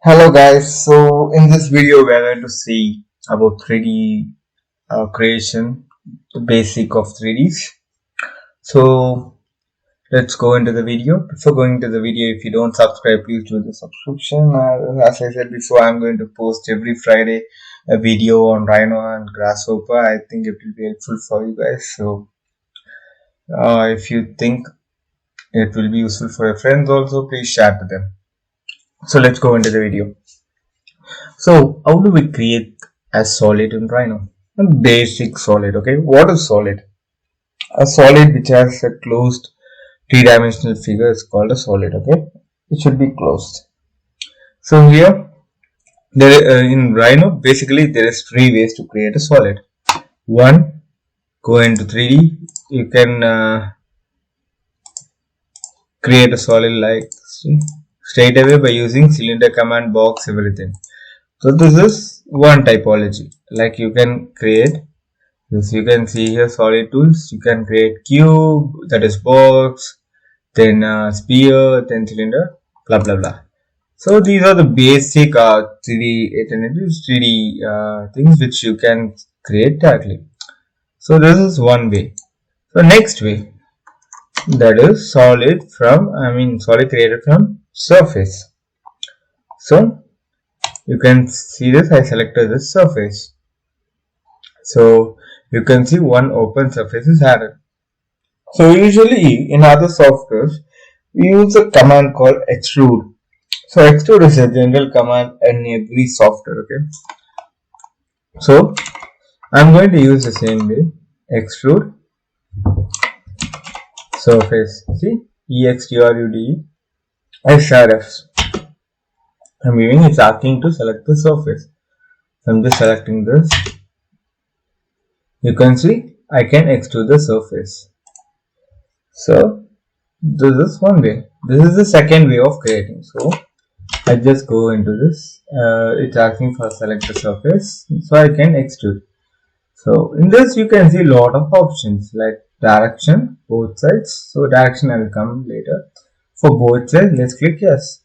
Hello guys, so in this video we are going to see about 3D creation, the basic of 3Ds. So let's go into the video. Before going into the video, if you don't subscribe, please do the subscription. As I said before, I'm going to post every Friday a video on Rhino and Grasshopper. I think it will be helpful for you guys. So if you think it will be useful for your friends also, please share to them. So let's go into the video. So how do we create a solid in Rhino? A basic solid, okay? What is solid? A solid which has a closed three-dimensional figure is called a solid, okay? It should be closed. So here, in Rhino, basically there is three ways to create a solid. One, go into 3D. You can create a solid like straight away by using cylinder command, box, everything. So this is one typology. Like you can create this, you can see here solid tools. You can create cube, that is box, then sphere, then cylinder, blah blah blah. So these are the basic 3D alternatives, 3D things which you can create directly. So this is one way. So next way, that is solid created from surface. So you can see this, I selected this surface. So you can see one open surface is added. So usually in other softwares, we use a command called Extrude. So Extrude is a general command in every software, okay. So I'm going to use the same way, Extrude surface, see, EXTRUDE, SRFs. I'm giving it's asking to select the surface. So I'm just selecting this. You can see I can extrude the surface. So this is one way. This is the second way of creating. So I just go into this. It's asking for select the surface. So I can extrude. So in this you can see a lot of options like direction, both sides. So direction I will come later. For both sides, let's click yes.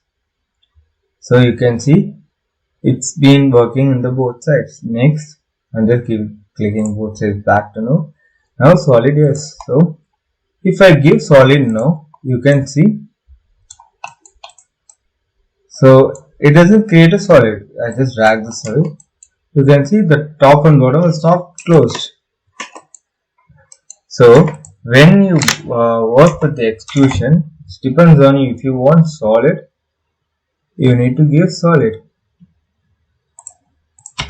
So you can see it's been working in the both sides. Next, and just keep clicking both sides back to no. Now solid yes. So if I give solid no, you can see. So it doesn't create a solid. I just drag this away. You can see the top and bottom is not closed. So when you work with the extrusion, it depends on you. If you want solid, you need to give solid.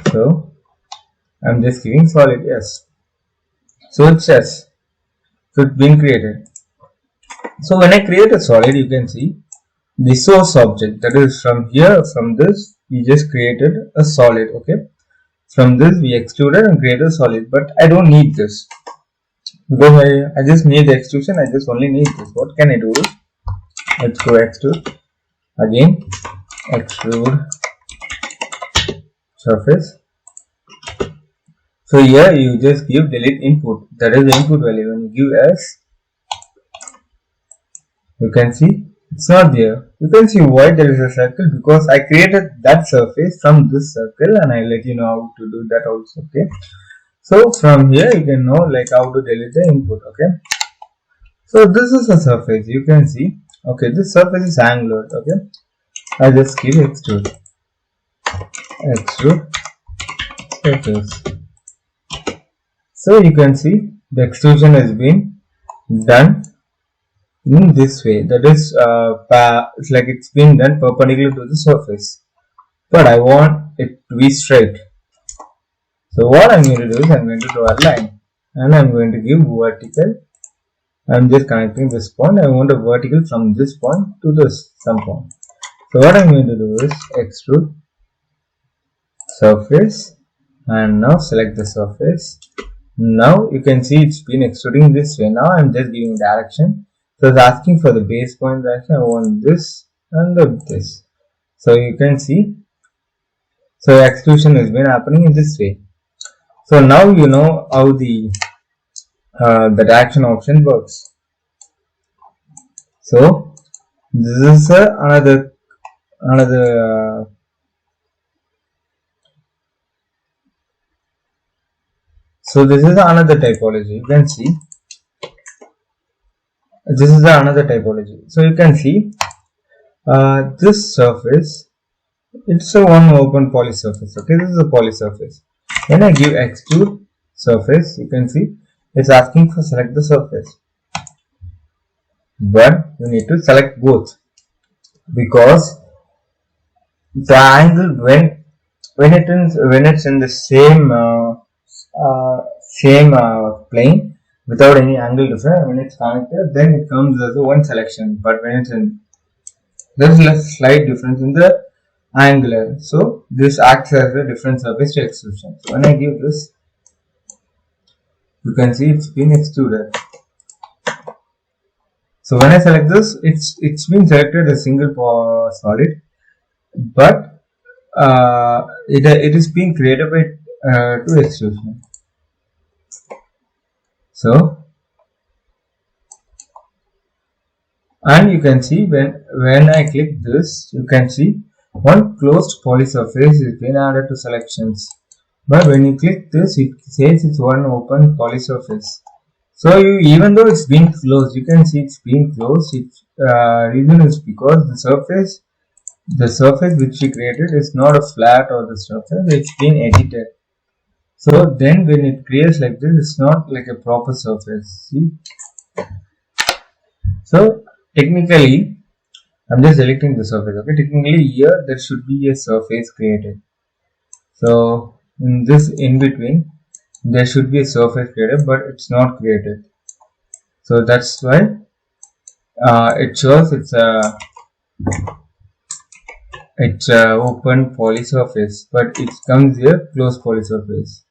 So I'm just giving solid yes. So it's yes. So it's been created. So when I create a solid, you can see the source object, that is from here, from this we just created a solid, okay. From this we extruded and created a solid, but I don't need this because I just need the extrusion. I just only need this. What can I do? Let's go extrude again, extrude surface. So here you just give delete input, that is the input value. When you give S, you can see it's not there. You can see why there is a circle, because I created that surface from this circle and I let you know how to do that also, okay. So from here you can know like how to delete the input, okay. So this is a surface, you can see, okay, this surface is angular, okay. I just give extrude surface. So you can see the extrusion has been done in this way, that is it's like it's been done perpendicular to the surface, but I want it to be straight. So what I'm going to do is I'm going to draw a line and I'm going to give vertical. I'm just connecting this point. I want a vertical from this point to this some point. So what I'm going to do is extrude surface and now select the surface. Now you can see it's been extruding this way. Now I'm just giving direction. So it's asking for the base point direction. I want this and this. So you can see, so extrusion has been happening in this way. So now you know how the direction option works. So this is another So this is another typology. You can see this is another typology. So you can see this surface, it's a one open poly surface. Okay, this is a poly surface. When I give extrude surface, you can see it's asking for select the surface, but you need to select both, because the angle when it's in the same plane without any angle difference, when it's connected, then it comes as a one selection. But when it's in, there's a slight difference in the angular, so this acts as a different surface to extrusion. So when I give this, you can see it's been extruded. So when I select this, it's been selected as single solid, but it is being created by two extrusion. So, and you can see when I click this, you can see one closed poly surface is been added to selections. But when you click this, it says it's one open poly surface. So even though it's been closed, you can see it's been closed. Its reason is because the surface which we created is not a flat or the surface, it's been edited. So then when it creates like this, it's not like a proper surface. See? So technically, I'm just selecting the surface. Okay, technically here there should be a surface created. So in this in between, there should be a surface created, but it's not created. So that's why it shows it's a open poly surface, but it comes here closed poly surface.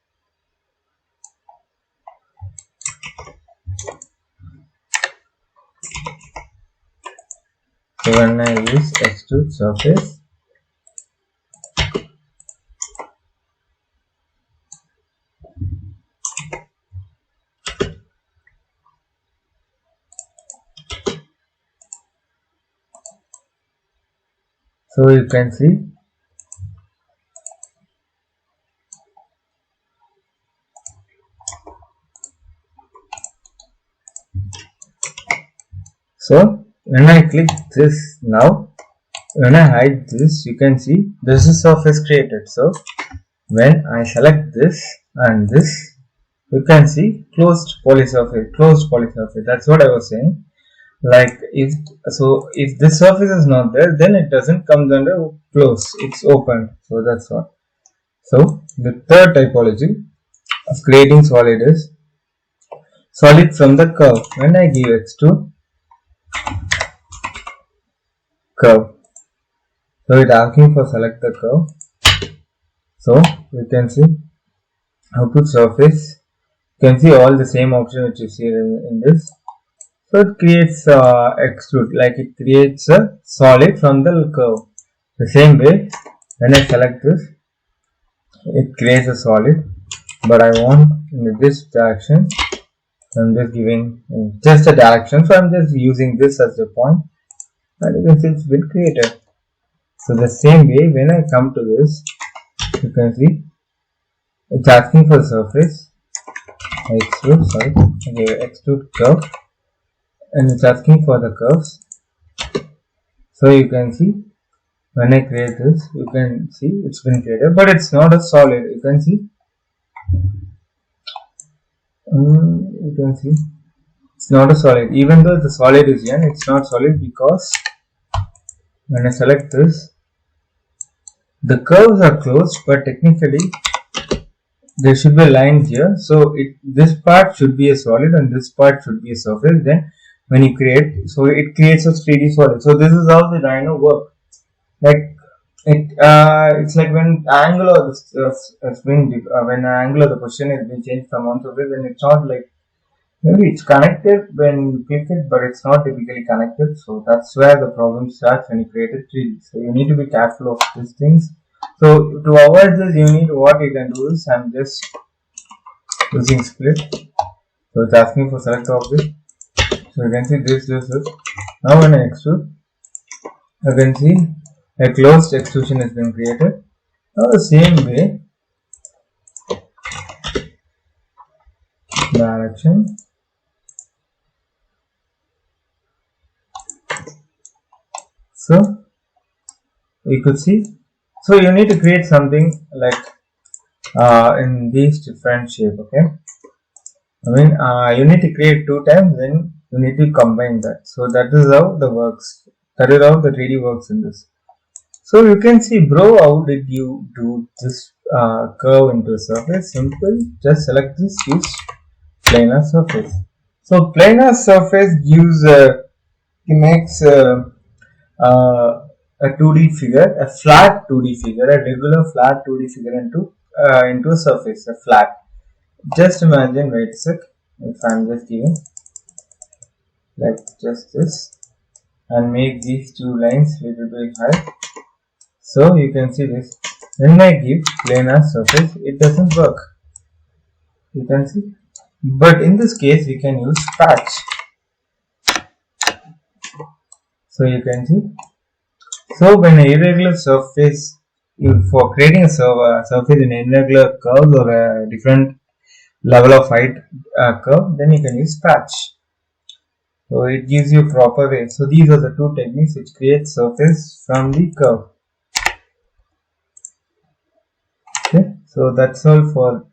So when I use extrude surface, so you can see so when I click this now, when I hide this, you can see this is surface created. So when I select this and this, you can see closed poly surface. That's what I was saying. Like if this surface is not there, then it doesn't come under close, it's open. So that's what. So the third typology of creating solid is solid from the curve. When I give extrude curve, so it's asking for select the curve. So you can see output surface. You can see all the same option which you see in this. So it creates extrude, like it creates a solid from the curve. The same way, when I select this, it creates a solid, but I want in this direction. I'm just giving just a direction, so I'm just using this as the point, and you can see it's been created. So the same way, when I come to this, you can see it's asking for surface, extrude curve, and it's asking for the curves. So you can see when I create this, you can see it's been created, but it's not a solid. You can see it's not a solid. Even though the solid is here, it's not solid because when I select this, the curves are closed, but technically there should be a line here. So this part should be a solid and this part should be a surface. Then when you create, so it creates a 3D solid. So this is how the Rhino works. Like it's like when angle of when angle of the position is being changed from one surface, then it's not like, maybe it's connected when you click it, but it's not typically connected. So that's where the problem starts when you create a 3D. So you need to be careful of these things. So to avoid this, what you can do is, I'm just using split. So it's asking for select object. So you can see this. Now when I extrude, you can see a closed extrusion has been created. Now the same way, direction. So you could see. So you need to create something like in these different shape. Okay, I mean you need to create 2 times, then you need to combine that. So that is how the works. That is how the 3D works in this. So you can see, bro, how did you do this curve into a surface? Simple. Just select this, use planar surface. So planar surface gives makes a 2D figure, a flat 2D figure, a regular flat 2D figure into a surface, a flat. Just imagine, wait a sec, if I'm just giving like just this and make these 2 lines little bit high. So you can see this. When I give planar surface, it doesn't work. You can see. But in this case, we can use patch. So you can see. So when an irregular surface, for creating a surface in irregular curves or a different level of height curve, then you can use patch. So it gives you proper way. So these are the 2 techniques which create surface from the curve. Okay, so that's all for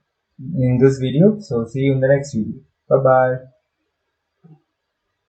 in this video. So see you in the next video. Bye bye.